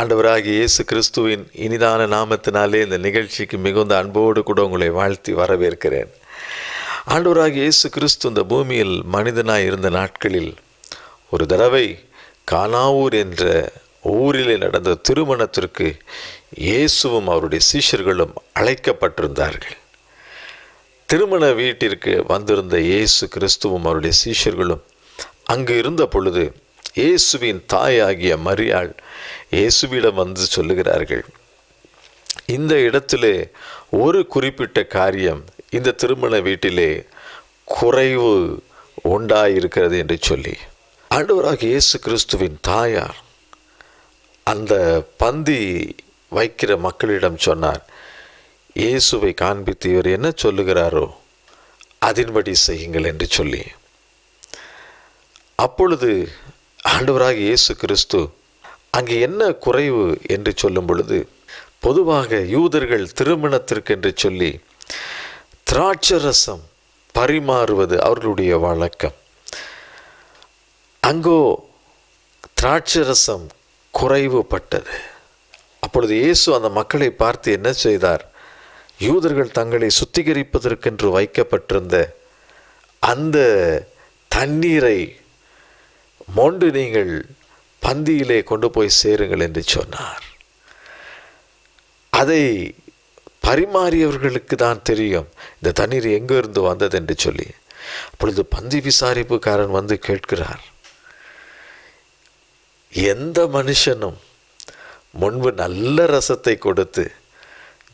ஆண்டவராகிய இயேசு கிறிஸ்துவின் இனிதான நாமத்தினாலே இந்த நிகழ்ச்சிக்கு மிகுந்த அன்போடு கூட உங்களை வாழ்த்தி வரவேற்கிறேன். ஆண்டவராகிய இயேசு கிறிஸ்து இந்த பூமியில் மனிதனாய் இருந்த நாட்களில் ஒரு தடவை கானாவூர் என்ற ஊரிலே நடந்த திருமணத்திற்கு இயேசுவும் அவருடைய சீஷர்களும் அழைக்கப்பட்டிருந்தார்கள். திருமண வீட்டிற்கு வந்திருந்த இயேசு கிறிஸ்துவும் அவருடைய சீஷர்களும் அங்கு இருந்த பொழுது இயேசுவின் தாயாகிய மரியாள் இயேசுவிடம் வந்து சொல்லுகிறார்கள், இந்த இடத்திலே ஒரு குறிப்பிட்ட காரியம் இந்த திருமண வீட்டிலே குறைவு உண்டாயிருக்கிறது என்று சொல்லி ஆண்டவராகிய இயேசு கிறிஸ்துவின் தாயார் அந்த பந்தி வைக்கிற மக்களிடம் சொன்னார், இயேசுவை காண்பித்து இவர் என்ன சொல்லுகிறாரோ அதன்படி செய்யுங்கள் என்று சொல்லி. அப்பொழுது ஆண்டவராகிய இயேசு கிறிஸ்து அங்கே என்ன குறைவு என்று சொல்லும் பொழுது, பொதுவாக யூதர்கள் திருமணத்திற்கென்று சொல்லி திராட்சரசம் பரிமாறுவது அவர்களுடைய வழக்கம். அங்கோ திராட்சரசம் குறைவுபட்டது. அப்பொழுது இயேசு அந்த மக்களை பார்த்து என்ன செய்தார், யூதர்கள் தங்களை சுத்திகரிப்பதற்கென்று வைக்கப்பட்டிருந்த அந்த தண்ணீரை மொண்டு நீங்கள் பந்தியிலே கொண்டு போய் சேருங்கள் என்று சொன்னார். அதை பரிமாறியவர்களுக்கு தான் தெரியும் இந்த தண்ணீர் எங்கிருந்து வந்தது என்று சொல்லி. அப்பொழுது பந்தி விசாரிப்புக்காரன் வந்து கேட்கிறார், எந்த மனுஷனும் முன்பு நல்ல ரசத்தை கொடுத்து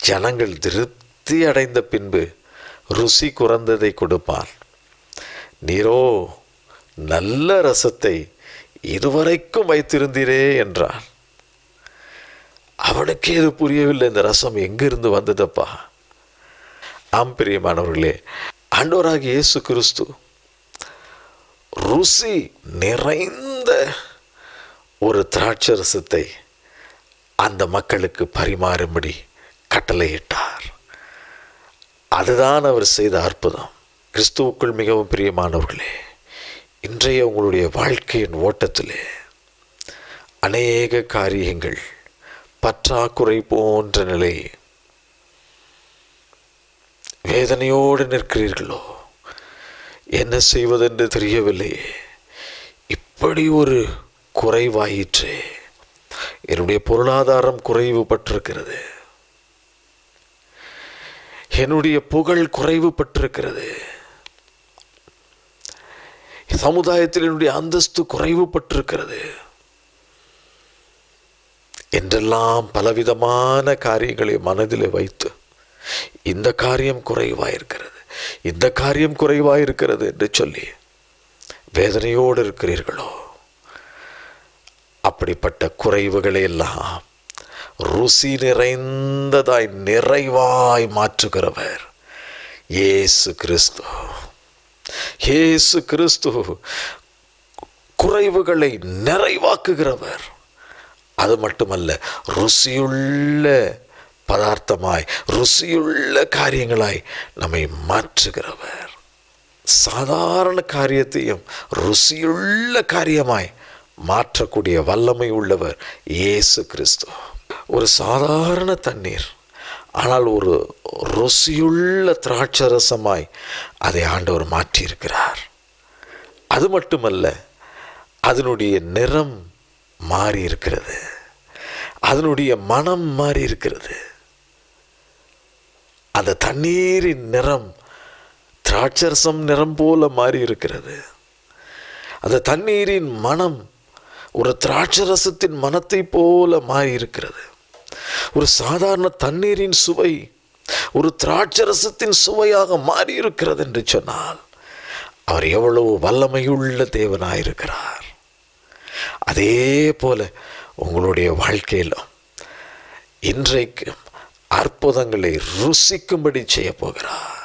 ஜனங்கள் திருப்தி அடைந்த பின்பு ருசி குறைந்ததை கொடுப்பார், நீரோ நல்ல ரசத்தை இதுவரைக்கும் வைத்திருந்தீரே என்றார். அவனுக்கு இது புரியவில்லை, இந்த ரசம் எங்கிருந்து வந்ததப்பா. ஆம் பிரியமானவர்களே, ஆண்டவராகிய இயேசு கிறிஸ்து ருசி நிறைந்த ஒரு திராட்சரசத்தை அந்த மக்களுக்கு பரிமாறும்படி கட்டளையிட்டார். அதுதான் அவர் செய்த அற்புதம். கிறிஸ்துவுக்குள் மிகவும் பிரியமானவர்களே, இன்றைய உங்களுடைய வாழ்க்கையின் ஓட்டத்திலே அநேக காரியங்கள் பற்றாக்குறை போன்ற நிலை வேதனையோடு நிற்கிறீர்களோ, என்ன செய்வதென்று தெரியவில்லையே, இப்படி ஒரு குறைவாயிற்றே, என்னுடைய பொருளாதாரம் குறைவுபட்டிருக்கிறது, என்னுடைய புகழ் குறைவுபட்டிருக்கிறது, சமுதாயத்தில் என்னுடைய அந்தஸ்து குறைவுபட்டிருக்கிறது என்றெல்லாம் பலவிதமான காரியங்களை மனதில் வைத்து இந்த காரியம் குறைவாயிருக்கிறது, இந்த காரியம் குறைவாயிருக்கிறது என்று சொல்லி வேதனையோடு இருக்கிறீர்களோ, அப்படிப்பட்ட குறைவுகளை எல்லாம் ருசி நிறைந்ததாய் நிறைவாய் மாற்றுகிறவர் இயேசு கிறிஸ்து. இயேசு கிறிஸ்து குறைவுகளை நிறைவாக்குகிறவர். அது மட்டுமல்ல, ருசியுள்ள பதார்த்தமாய் ருசியுள்ள காரியங்களாய் நம்மை மாற்றுகிறவர். சாதாரண காரியத்தையும் ருசியுள்ள காரியமாய் மாற்றக்கூடிய வல்லமை உள்ளவர் இயேசு கிறிஸ்து. ஒரு சாதாரண தண்ணீர், ஆனால் ஒரு ருசியுள்ள திராட்சரசமாய் அதை ஆண்டவர் மாற்றியிருக்கிறார். அது மட்டுமல்ல, அதனுடைய நிறம் மாறி இருக்கிறது, அதனுடைய மனம் மாறி இருக்கிறது. அந்த தண்ணீரின் நிறம் திராட்சரசம் நிறம் போல மாறி இருக்கிறது. அந்த தண்ணீரின் மனம் ஒரு திராட்சரசத்தின் மனத்தை போல மாறி இருக்கிறது. ஒரு சாதாரண தண்ணீரின் சுவை ஒரு திராட்சரசத்தின் சுவையாக மாறி இருக்கிறது என்று சொன்னால் அவர் எவ்வளவு வல்லமையுள்ள தேவனாயிருக்கிறார். அதே போல உங்களுடைய வாழ்க்கையிலும் இன்றைக்கு அற்புதங்களை ருசிக்கும்படி செய்ய போகிறார்.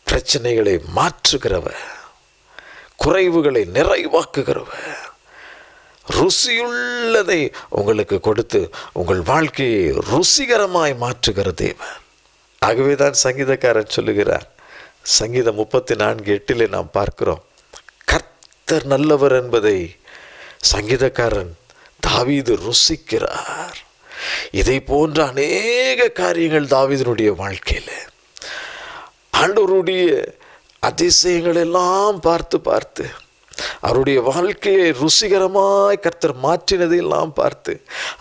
பிரச்சனைகளை மாற்றுகிறவர், குறைவுகளை நிறைவாக்குகிறவர், ருசியுள்ளதை உங்களுக்கு கொடுத்து உங்கள் வாழ்க்கையை ருசிகரமாய் மாற்றுகிற தேவன். ஆகவேதான் சங்கீதக்காரன் சொல்லுகிறார், சங்கீதம் 34:8 நாம் பார்க்கிறோம், கர்த்தர் நல்லவர் என்பதை சங்கீதக்காரன் தாவீது ருசிக்கிறார். இதை போன்ற அநேக காரியங்கள் தாவீதினுடைய வாழ்க்கையில் ஆண்டவருடைய அதிசயங்கள் எல்லாம் பார்த்து பார்த்து அவருடைய வாழ்க்கையை ருசிகரமாய் கர்த்தர் மாற்றினதையெல்லாம் பார்த்து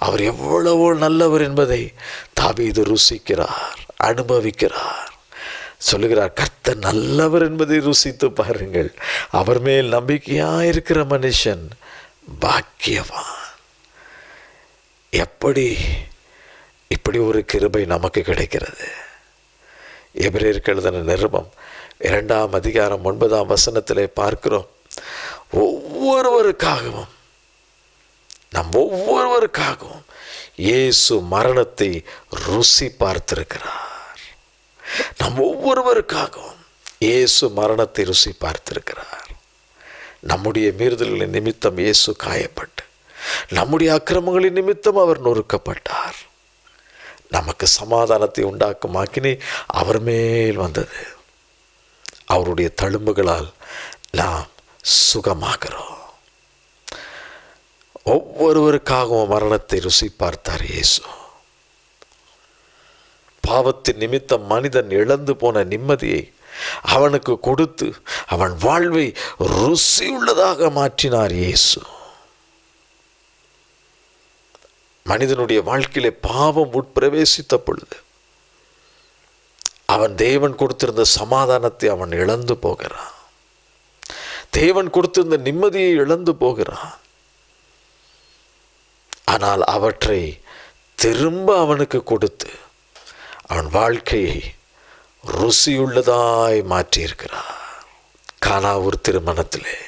அவர் எவ்வளவோ நல்லவர் என்பதை தாவீது ருசிக்கிறார், அனுபவிக்கிறார். சொல்லுகிறார், கர்த்தர் நல்லவர் என்பதை ருசித்து பாருங்கள். அவர் மேல் நம்பிக்கையாக இருக்கிற மனுஷன் பாக்கியவான். இப்படி ஒரு கிருபை நமக்கு கிடைக்கிறது. எபிரேயருக்கு எழுதின நிருபம் 2ஆம் அதிகாரம் 9ஆம் வசனத்திலே பார்க்கிறோம், ஒவ்வொருவருக்காகவும் இயேசு மரணத்தை ருசி பார்த்திருக்கிறார். நம் ஒவ்வொருவருக்காகவும் இயேசு மரணத்தை ருசி பார்த்திருக்கிறார். நம்முடைய மீறுதல்களின் நிமித்தம் இயேசு காயப்பட்டு, நம்முடைய அக்கிரமங்களின் நிமித்தம் அவர் நொறுக்கப்பட்டார். நமக்கு சமாதானத்தை உண்டாக்கும் ஆக்கினை அவர் மேல் வந்தது. அவருடைய தழும்புகளால் நாம் சுகமாகிறோம். ஒவ்வொருவருக்காகவும் மரணத்தை ருசி பார்த்தார் இயேசு. பாவத்தின் நிமித்தம் மனிதன் இழந்து போன நிம்மதியை அவனுக்கு கொடுத்து அவன் வாழ்வை ருசியுள்ளதாக மாற்றினார் இயேசு. மனிதனுடைய வாழ்க்கையிலே பாவம் உட்பிரவேசித்த பொழுது அவன் தேவன் கொடுத்திருந்த சமாதானத்தை அவன் இழந்து போகிறான். தேவன் கொடுத்திருந்த நிம்மதியை இழந்து போகிறான். ஆனால் அவற்றை திரும்ப அவனுக்கு கொடுத்து அவன் வாழ்க்கையை ருசியுள்ளதாய் மாற்றியிருக்கிறார். கானாவூர் திருமணத்திலே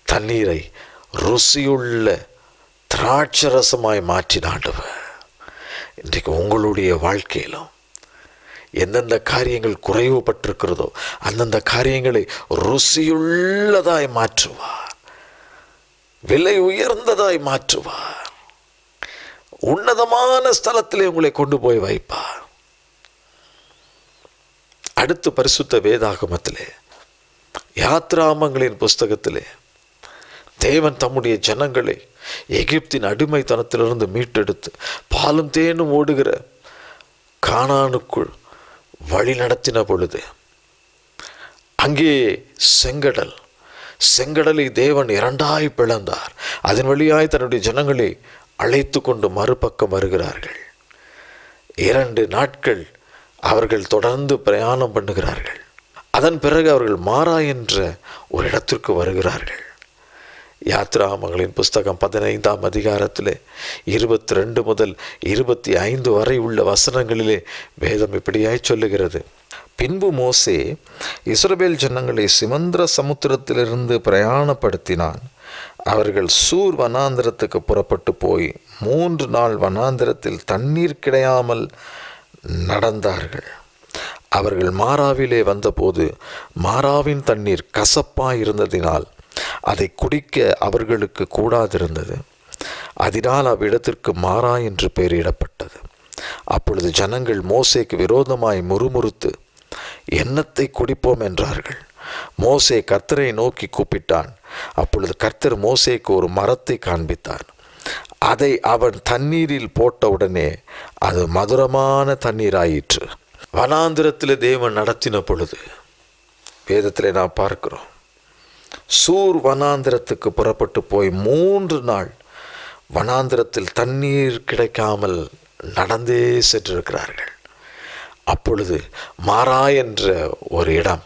தண்ணீரை ருசியுள்ள திராட்சரசமாய் மாற்றினாண்டவர். இன்றைக்கு உங்களுடைய வாழ்க்கையிலும் எந்தெந்த காரியங்கள் குறைவுபட்டிருக்கிறதோ அந்தந்த காரியங்களை ருசியுள்ளதாய் மாற்றுவார், விலை உயர்ந்ததாய் மாற்றுவார், உன்னதமான ஸ்தலத்திலே உங்களை கொண்டு போய் வைப்பார். அடுத்து பரிசுத்த வேதாகமத்திலே யாத்ராமங்களின் புஸ்தகத்திலே தேவன் தம்முடைய ஜனங்களை எகிப்தின் அடிமைத்தனத்திலிருந்து மீட்டெடுத்து பாலும் தேனும் ஓடுகிற கானானுக்குள் வழி நடத்தின பொழுது அங்கே செங்கடலை தேவன் இரண்டாய் பிளந்தார். அதன் வழியாய் தன்னுடைய ஜனங்களை அழைத்து கொண்டு மறுபக்கம் வருகிறார்கள். 2 நாட்கள் அவர்கள் தொடர்ந்து பிரயாணம் பண்ணுகிறார்கள். அதன் பிறகு அவர்கள் மாரா என்ற ஒரு இடத்திற்கு வருகிறார்கள். யாத்ராமங்களின் புஸ்தகம் 15ஆம் அதிகாரத்திலே 22 முதல் 25 வரை உள்ள வசனங்களிலே வேதம் இப்படியாய் சொல்லுகிறது. பின்பு மோசே இஸ்ரவேல் ஜனங்களை சிமந்திர சமுத்திரத்திலிருந்து பிரயாணப்படுத்தினான். அவர்கள் சூர் வனாந்திரத்துக்கு புறப்பட்டு போய் 3 நாள் வனாந்திரத்தில் தண்ணீர் கிடையாமல் நடந்தார்கள். அவர்கள் மாராவிலே வந்தபோது மாராவின் தண்ணீர் கசப்பாய் இருந்ததினால் அதை குடிக்க அவர்களுக்கு கூடாதிருந்தது. அதனால் அவ்விடத்திற்கு மாரா என்று பெயரிடப்பட்டது. அப்பொழுது ஜனங்கள் மோசேக்கு விரோதமாய் முறுமுறுத்து எண்ணத்தை குடிப்போம் என்றார்கள். மோசே கர்த்தரை நோக்கி கூப்பிட்டான். அப்பொழுது கர்த்தர் மோசேக்கு ஒரு மரத்தை காண்பித்தார். அதை அவன் தண்ணீரில் போட்டவுடனே அது மதுரமான தண்ணீராயிற்று. வனாந்திரத்தில் தேவன் நடத்தின பொழுது வேதத்தில் நாம் பார்க்கிறோம், சூர் வனாந்திரத்துக்கு புறப்பட்டு போய் 3 நாள் வனாந்திரத்தில் தண்ணீர் கிடைக்காமல் நடந்தே சென்றிருக்கிறார்கள். அப்பொழுது மாரா என்ற ஒரு இடம்,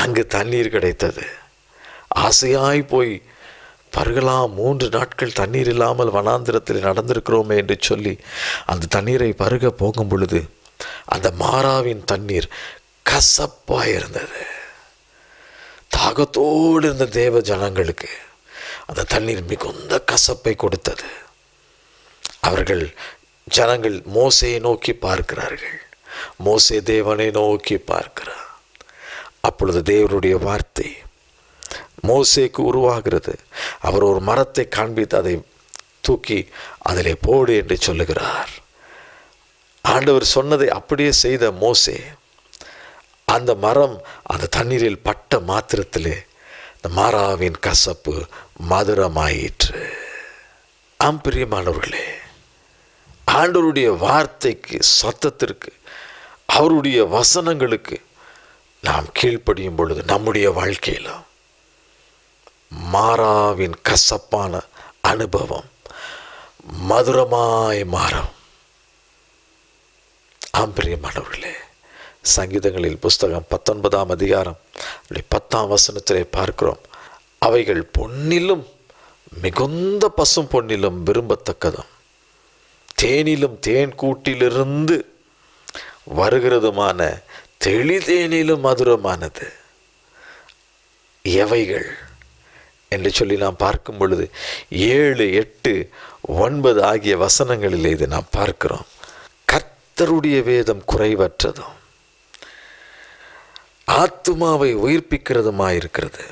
அங்கு தண்ணீர் கிடைத்தது. ஆசையாய் போய் பருகலாம், 3 நாட்கள் தண்ணீர் இல்லாமல் வனாந்திரத்தில் நடந்திருக்கிறோமே என்று சொல்லி அந்த தண்ணீரை பருக போகும் பொழுது அந்த மாராவின் தண்ணீர் கசப்பாய் இருந்தது. தாகத்தோடு இருந்த தேவ ஜனங்களுக்கு அந்த தண்ணீர் மிகுந்த கசப்பை கொடுத்தது. ஜனங்கள் மோசையை நோக்கி பார்க்கிறார்கள். மோசே தேவனை நோக்கி பார்க்கிறார். அப்பொழுது தேவனுடைய வார்த்தை மோசேக்கு உருவாகிறது. அவர் ஒரு மரத்தை காண்பித்து அதை தூக்கி அதிலே போடு என்று சொல்லுகிறார். ஆண்டவர் சொன்னதை அப்படியே செய்த மோசே அந்த மரம் அந்த தண்ணீரில் பட்ட மாத்திரத்திலே இந்த மாராவின் கசப்பு மதுரமாயிற்று. பிரியமானவர்களே, ஆண்டவருடைய வார்த்தைக்கு, சத்தத்திற்கு, அவருடைய வசனங்களுக்கு நாம் கீழ்ப்படியும் பொழுது நம்முடைய வாழ்க்கையில் மாறாவின் கசப்பான அனுபவம் மதுரமாய் மாறும். பிரியமானவர்களே, சங்கீதங்களில் புஸ்தகம் 19ஆம் அதிகாரம் 10ஆம் வசனத்திலே பார்க்கிறோம், அவைகள் பொன்னிலும் மிகுந்த பசும் பொன்னிலும் விரும்பத்தக்கதும் தேனிலும் தேன் கூட்டிலிருந்து வருகிறதுமான தெளிதேனிலும் மதுரமானது எவைகள் என்று சொல்லி நாம் பார்க்கும் பொழுது 7, 8, 9 ஆகிய வசனங்களில் இதை நாம் பார்க்கிறோம். கர்த்தருடைய வேதம் குறைவற்றதும் ஆத்துமாவை உயிர்ப்பிக்கிறதுமாயிருக்கிறது.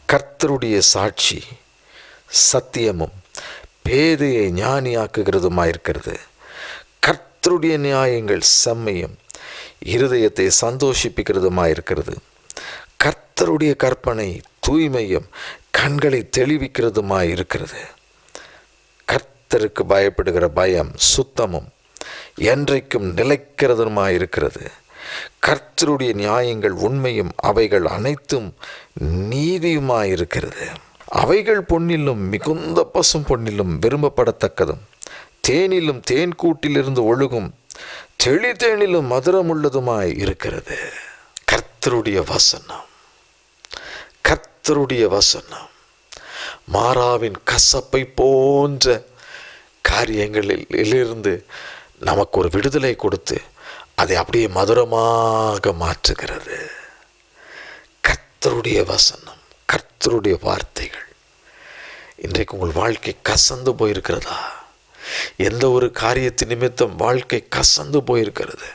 கர்த்தருடைய சாட்சி சத்தியமும் பேதையை ஞானியாக்குகிறதுமாயிருக்கிறது. கர்த்தருடைய நியாயங்கள் செம்மையும் இருதயத்தை சந்தோஷிப்பிக்கிறதுமாயிருக்கிறது. கர்த்தருடைய கற்பனை தூய்மையும் கண்களை தெளிவிக்கிறதுமாயிருக்கிறது. கர்த்தருக்கு பயப்படுகிற பயம் சுத்தமும் என்றைக்கும் நிலைக்கிறதுமாயிருக்கிறது. கர்த்தருடைய நியாயங்கள் உண்மையும் அவைகள் அனைத்தும் நீதியுமாயிருக்கிறது. அவைகள் பொன்னிலும் மிகுந்த பசும் பொன்னிலும் விரும்பப்படத்தக்கதும் தேனிலும் தேன் கூட்டிலிருந்து ஒழுகும் தெளிதேனிலும் மதுரமுள்ளதுமாய் இருக்கிறது. கர்த்தருடைய வசனம், கர்த்தருடைய வசனம் மாறாவின் கசப்பை போன்ற காரியங்களிலிருந்து நமக்கு ஒரு விடுதலை கொடுத்து அதை அப்படியே மதுரமாக மாற்றுகிறது. கர்த்தருடைய வசனம், கர்த்தருடைய வார்த்தைகள். இன்றைக்கு உங்கள் வாழ்க்கை கசந்து போயிருக்கிறதா? எந்த ஒரு காரியத்தின் நிமித்தம் வாழ்க்கை கசந்து போயிருக்கிறது,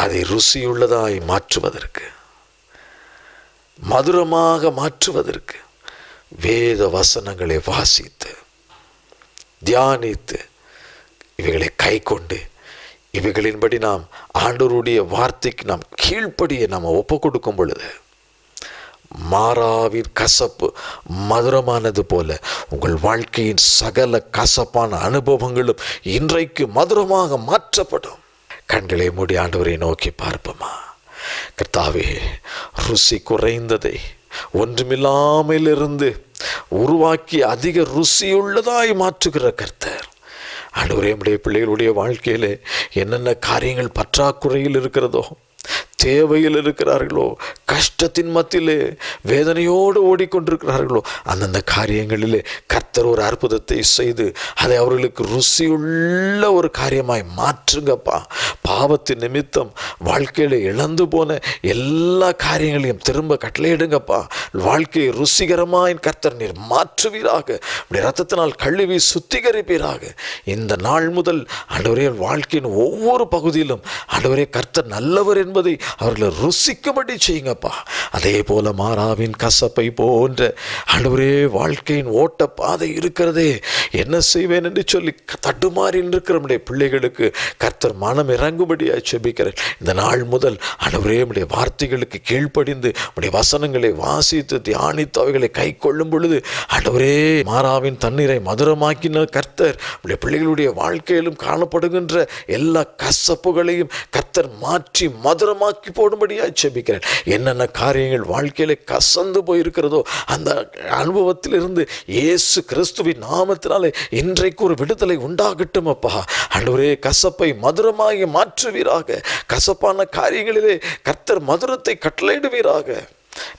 அதை ருசியுள்ளதாய் மாற்றுவதற்கு, மதுரமாக மாற்றுவதற்கு வேத வசனங்களை வாசித்து தியானித்து இவைகளை கை கொண்டு இவைகளின்படி நாம் ஆண்டவருடைய வார்த்தைக்கு நாம் கீழ்ப்படிய நாம் ஒப்பு கொடுக்கும் பொழுது மாறாவின் கசப்பு மதுரமானது போல உங்கள் வாழ்க்கையின் சகல கசப்பான அனுபவங்களும் இன்றைக்கு மதுரமாக மாற்றப்படும். கண்களை மூடி ஆண்டவரை நோக்கி பார்ப்போமா? கர்த்தாவே, ருசி குறைந்ததை ஒன்றுமில்லாமலிருந்து உருவாக்கி அதிக ருசியுள்ளதாய் மாற்றுகிற கர்த்தர், ஆண்டவரே, நம்முடைய பிள்ளைகளுடைய வாழ்க்கையில் என்னென்ன காரியங்கள் பற்றாக்குறையில் இருக்கிறதோ, தேவையில் இருக்கிறார்களோ, கஷ்டத்தின் மத்தியிலே வேதனையோடு ஓடிக்கொண்டிருக்கிறார்களோ, அந்தந்த காரியங்களிலே கர்த்தர் ஒரு அற்புதத்தை செய்து அதை அவர்களுக்கு ருசியுள்ள ஒரு காரியமாய் மாற்றுங்கப்பா. பாவத்தின் நிமித்தம் வாழ்க்கையில் இழந்து போன எல்லா காரியங்களையும் திரும்ப கட்டளையிடுங்கப்பா. வாழ்க்கையை ருசிகரமாய் கர்த்தர் நீர் மாற்றுவீராக. அப்படி ரத்தத்தினால் கழுவி சுத்திகரிப்பீராக. இந்த நாள் முதல் ஆண்டவரே, வாழ்க்கையின் ஒவ்வொரு பகுதியிலும் ஆண்டவரே கர்த்தர் நல்லவர் என்பதை அவர்களை ருசிக்கும்படி செய்யுங்கப்பா. அதே போல மாறாவின் கசப்பை போன்ற ஆண்டவரே வாழ்க்கையின் ஓட்ட பாதை இருக்கிறதே, என்ன செய்வேன் என்று சொல்லி தட்டுமாறி இருக்கிற நம்முடைய பிள்ளைகளுக்கு கர்த்தர் மனம் இறங்கும்படியாக செபிக்கிறேன். இந்த நாள் முதல் ஆண்டவரே நம்முடைய வார்த்தைகளுக்கு கீழ்ப்படிந்து நம்முடைய வசனங்களை வாசித்து தியானித்து அவைகளை கை கொள்ளும் பொழுது ஆண்டவரே மாறாவின் தண்ணீரை மதுரமாக்கின கர்த்தர் நம்முடைய பிள்ளைகளுடைய வாழ்க்கையிலும் காணப்படுகின்ற எல்லா கசப்புகளையும் கர்த்தர் மாற்றி மதுரமாக்கி போடும்படியாக செபிக்கிறேன். என்னென்ன காரியங்கள் வாழ்க்கையில கசந்து போயிருக்கிறதோ அந்த அனுபவத்திலிருந்து இயேசு கிறிஸ்துவின் நாமத்தினாலே இன்றைக்கு ஒரு விடுதலை உண்டாகட்டும் அப்பா. ஆண்டவரே, கசப்பை மதுரமாகி மாற்றுவீராக. கசப்பான காரியங்களிலே கர்த்தர் மதுரத்தை கட்டளையிடுவீராக.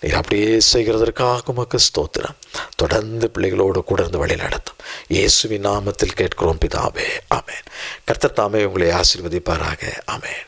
நீர் அப்படியே செய்கிறதற்காக உமக்கு ஸ்தோத்திரம். தொடர்ந்து பிள்ளைகளோடு கூட இருந்து வழி நடத்தும். இயேசுவின் நாமத்தில் கேட்கிறோம் பிதாவே, ஆமேன். கர்த்தர் தாமே உங்களை ஆசீர்வதிப்பாராக. ஆமேன்.